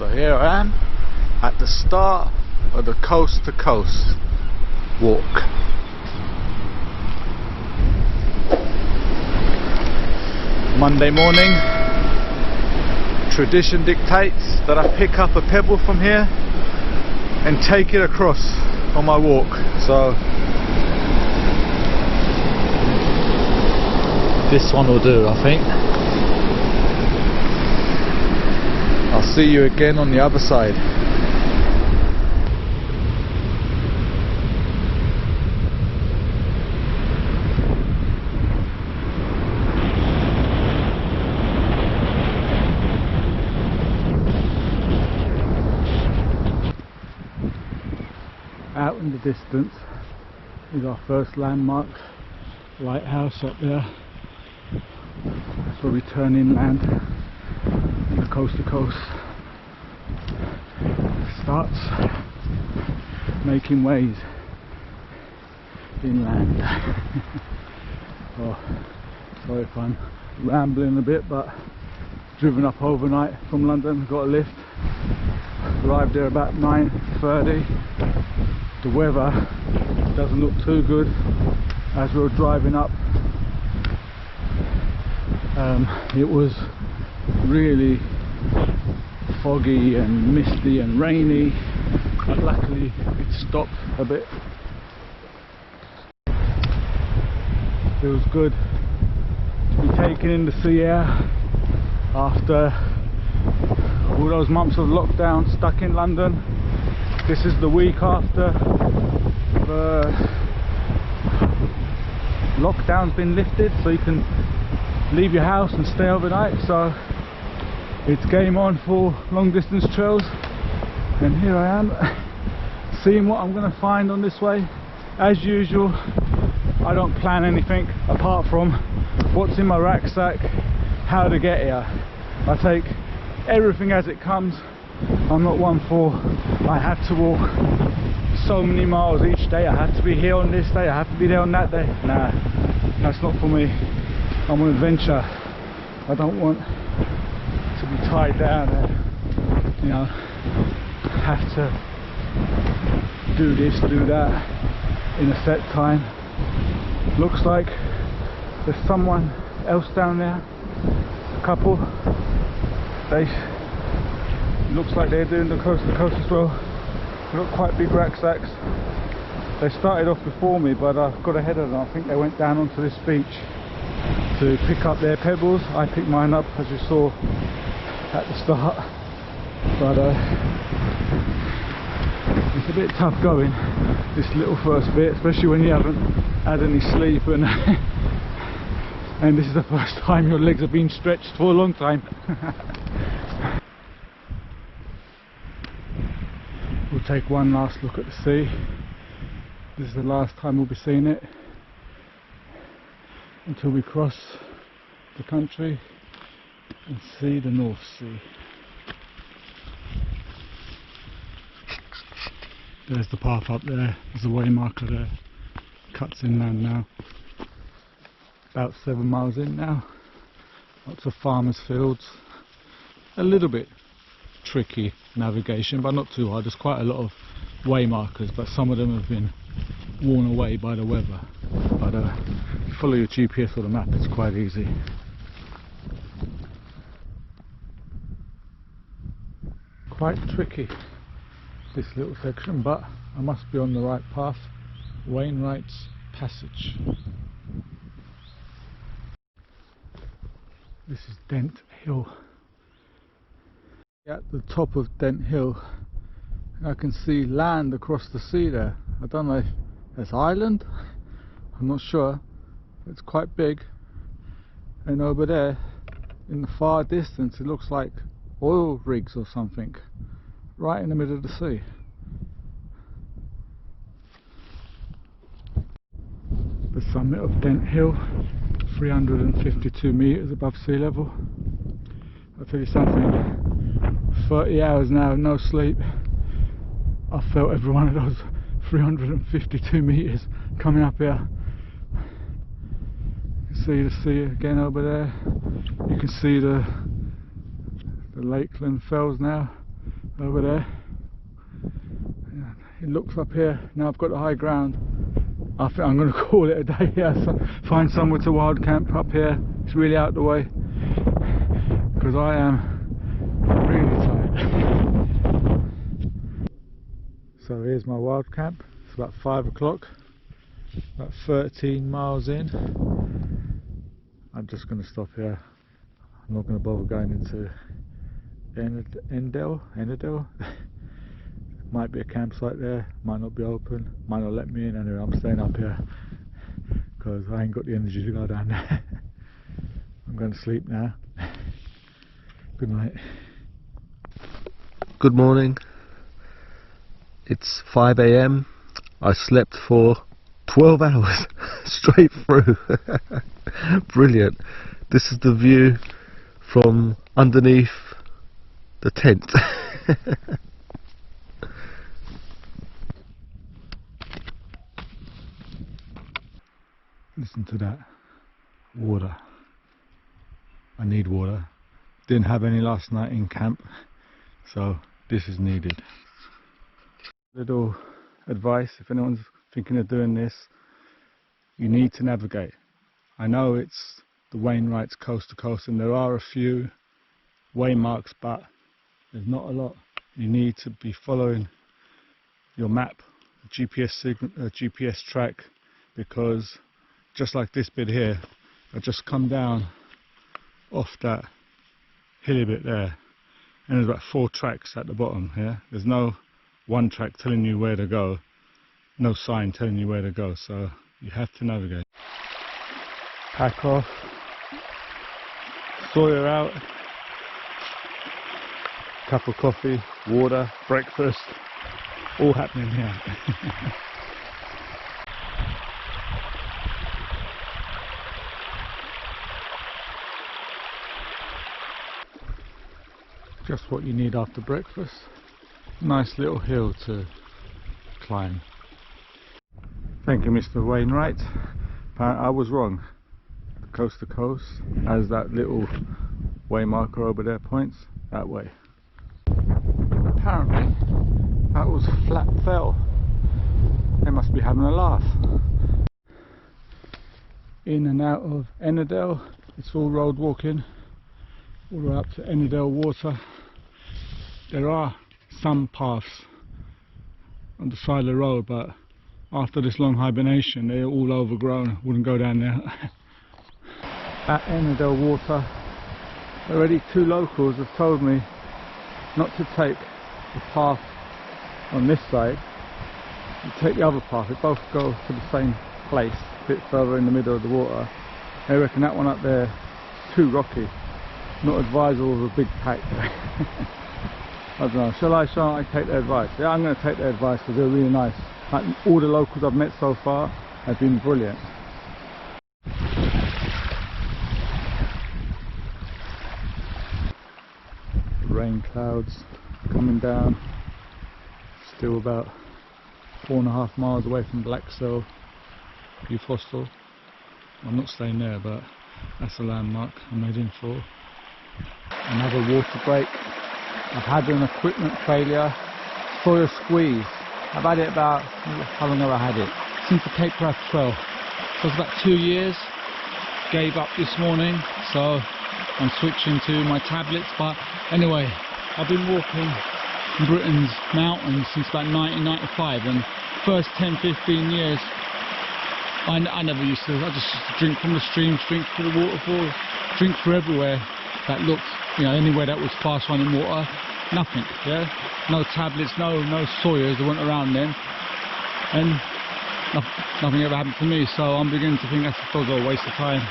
So here I am at the start of the coast to coast walk. Monday morning, tradition dictates that I pick up a pebble from here and take it across on my walk. So this one will do, I think. I'll see you again on the other side. Out in the distance is our first landmark, lighthouse up there. That's where we turn inland. The coast to coast starts making ways inland. Oh, sorry if I'm rambling a bit, but driven up overnight from London, got a lift, arrived there about 9:30. The weather doesn't look too good as we were driving up. It was really foggy and misty and rainy, but luckily it stopped a bit. It was good to be taken in the sea air after all those months of lockdown, stuck in London. This is the week after the lockdown's been lifted, so you can leave your house and stay overnight. So it's game on for long distance trails, and here I am seeing what I'm going to find on this way. As usual, I don't plan anything apart from what's in my rucksack, how to get here. I take everything as it comes. I'm not one for I have to walk so many miles each day, I have to be here on this day, I have to be there on that day. Nah, that's not for me. I'm an adventure. I don't want to be tied down and, you know, have to do this, do that in a set time. Looks like there's someone else down there, a couple. Looks like they're doing the coast to coast as well. They've got quite big rucksacks. They started off before me, but I got ahead of them. I think they went down onto this beach to pick up their pebbles. I picked mine up, as you saw at the start, but it's a bit tough going this little first bit, especially when you haven't had any sleep and and this is the first time your legs have been stretched for a long time. We'll take one last look at the sea. This is the last time we'll be seeing it until we cross the country and see the North Sea. There's the path up there, there's a way marker there, cuts inland now. About 7 miles in now, lots of farmers' fields, a little bit tricky navigation but not too hard. There's quite a lot of way markers, but some of them have been worn away by the weather, but if you follow your GPS or the map it's quite easy. Quite tricky this little section, but I must be on the right path. Wainwright's Passage. This is Dent Hill. At the top of Dent Hill I can see land across the sea there. I don't know if it's island, I'm not sure. It's quite big, and over there in the far distance it looks like oil rigs or something right in the middle of the sea. The summit of Dent Hill, 352 meters above sea level. I'll tell you something, 30 hours now, no sleep. I felt every one of those 352 meters coming up here. You can see the sea again over there. You can see the Lakeland Fells now. over there. It looks up here. Now I've got the high ground. I think I'm going to call it a day here. So find somewhere to wild camp up here. It's really out of the way because I am really tired. So here's my wild camp. It's about 5 o'clock. About 13 miles in. I'm just going to stop here. I'm not going to bother going into Endell. Might be a campsite there, might not be open, might not let me in. Anyway, I'm staying up here because I ain't got the energy to go down there. I'm going to sleep now. Good night. Good morning. It's 5 AM. I slept for 12 hours straight through. Brilliant. This is the view from underneath the tent. Listen to that water. I need water. Didn't have any last night in camp, so this is needed. Little advice, if anyone's thinking of doing this, you need to navigate. I know it's the Wainwrights coast to coast and there are a few waymarks, but there's not a lot. You need to be following your map, GPS track, because just like this bit here, I just come down off that hilly bit there and there's about 4 tracks at the bottom here. There's no one track telling you where to go, no sign telling you where to go, so you have to navigate. Pack off, Sawyer out, cup of coffee, water, breakfast, all happening here. Just what you need after breakfast. Nice little hill to climb. Thank you, Mr. Wainwright. I was wrong. Coast to coast, as that little way marker over there points, that way. Apparently, that was flat fell. They must be having a laugh. In and out of Ennerdale, it's all road walking, all the way up to Ennerdale Water. There are some paths on the side of the road, but after this long hibernation they're all overgrown. Wouldn't go down there. At Ennerdale Water, already 2 locals have told me not to take the path on this side, you take the other path. They both go to the same place, a bit further in the middle of the water. They reckon that one up there is too rocky, not advisable with a big pack. I don't know, shall I take their advice? Yeah, I'm going to take their advice because they're really nice. Like, all the locals I've met so far have been brilliant. Rain clouds coming down. Still about 4.5 miles away from Blacksell, Youth Hostel. I'm not staying there, but that's a landmark I'm heading for. Another water break. I've had an equipment failure, Sawyer squeeze. I've had it about, how long have I had it? Since the Cape Wrath Trail. So it's about 2 years. Gave up this morning, so I'm switching to my tablets. But anyway, I've been walking in Britain's mountains since about 1995, and first 10-15 years I never used to. I just used to drink from the streams, drink through the waterfalls, drink through everywhere that looked, you know, anywhere that was fast running water. Nothing, yeah, no tablets, no Sawyers, they weren't around then, and nothing ever happened to me. So I'm beginning to think that's a waste of time.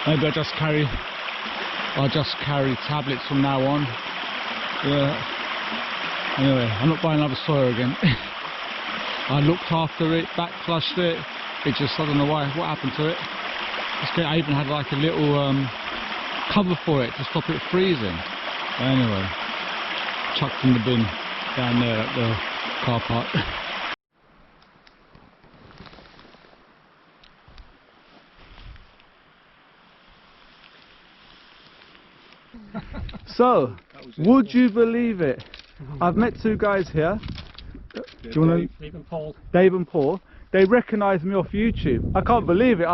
Maybe I'll just carry tablets from now on. Yeah. Anyway, I'm not buying another Sawyer again. I looked after it, back flushed it. It just, I don't know what happened to it. I even had like a little cover for it to stop it freezing. But anyway, chucked in the bin down there at the car park. So, would you believe it? I've met two guys here. Do you want to? Dave and Paul. Dave and Paul. They recognise me off YouTube. I can't believe it.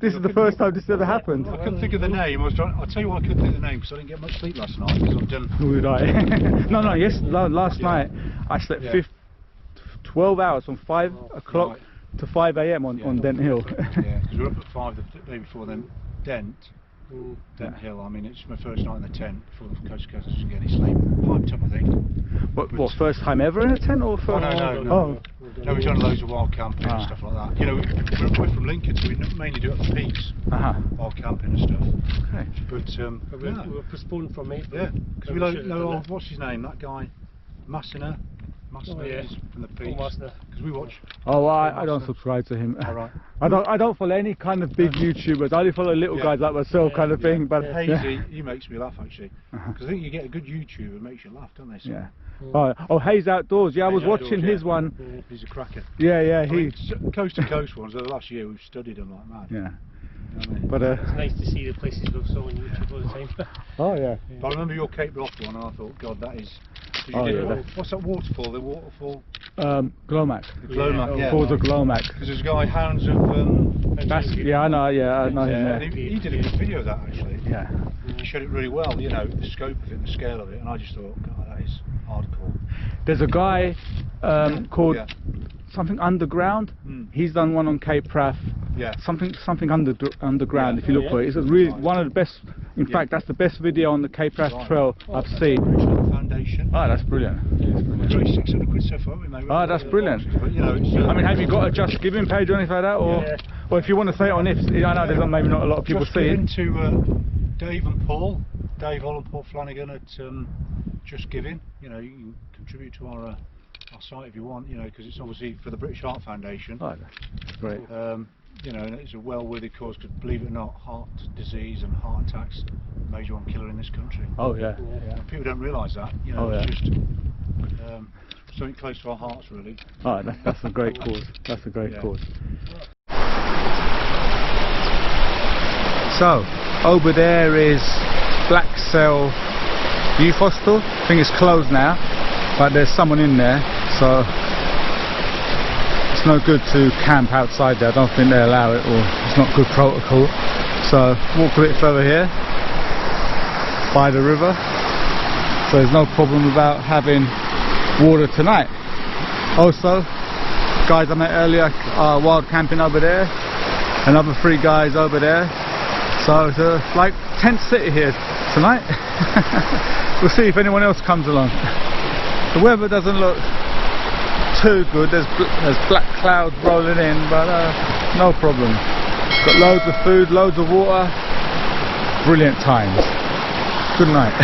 This is the first time this ever happened. I couldn't think of the name. I'll tell you why I couldn't think of the name, because I didn't get much sleep last night. Because I've done. Who did I? No, yes. Last night I slept 12 hours from 5 o'clock to 5 AM on Dent Hill. Yeah, because we were up at 5 the day before then. Dent Hill. I mean, it's my first night in the tent before the coast to coast. I didn't get any sleep. Piped up, I think. What, first time ever in a tent or first? No, we've done loads of wild camping and stuff like that. You know, we're from Lincoln, so we mainly do it at the peaks, wild camping and stuff. Okay. But We were postponed from it. yeah, because we know what's his name, that guy, Massiner is from the peaks. Because we watch. Oh, I don't subscribe to him. All right. I don't follow any kind of big YouTubers. I only follow little guys like myself, kind of thing. But Hazy, he makes me laugh actually. Because I think you get a good YouTuber that makes you laugh, don't they? So Oh, Hayes Outdoors. Yeah, I was watching his one. He's a cracker. Yeah, I mean, coast to coast ones. The last year we've studied them like mad. Yeah. You know what I mean? But It's nice to see the places we've saw on YouTube all the time. oh yeah. But I remember your Cape Bluff one, and I thought, God, that is. Oh, what's that waterfall? The waterfall. Glomac. The Glomac. Yeah. Called the Glomac. Because there's a guy, Hounds of. I know him. Yeah, and he did a good video of that actually. Yeah. He showed it really well, you know, the scope of it and the scale of it, and I just thought, God, that is hardcore. There's a guy called something Underground. He's done one on Cape Prath. Yeah. Something underground. If you look for it, it's really one of the best. In fact, that's the best video on the Cape Prath Trail I've seen. Foundation. Oh, that's brilliant. It's only 600 quid so far, haven't we, mate? Oh, that's brilliant. But, you know, it's, I mean, have you got a Just Giving page or anything like that, or if you want to say it on if I know there's maybe not a lot of people see it. Just to Dave and Paul, Dave Hall and Paul Flanagan at Just Giving. You know, you can contribute to our site if you want. You know, because it's obviously for the British Heart Foundation. Oh, that's great. You know, and it's a well-worthy cause because, believe it or not, heart disease and heart attacks are the major one killer in this country. Oh yeah. People don't realise that. You know, it's just something close to our hearts, really. Oh, that's a great cause. That's a great cause. So, over there is Black Cell Youth Hostel. I think it's closed now, but there's someone in there, so it's no good to camp outside there. I don't think they allow it, or it's not good protocol. So walk a bit further here by the river, so there's no problem about having water tonight. Also, guys I met earlier are wild camping over there, another 3 guys over there, so it's like tent city here tonight. We'll see if anyone else comes along. The weather doesn't look too good. There's black clouds rolling in, but no problem. Got loads of food, loads of water. Brilliant times. Good night.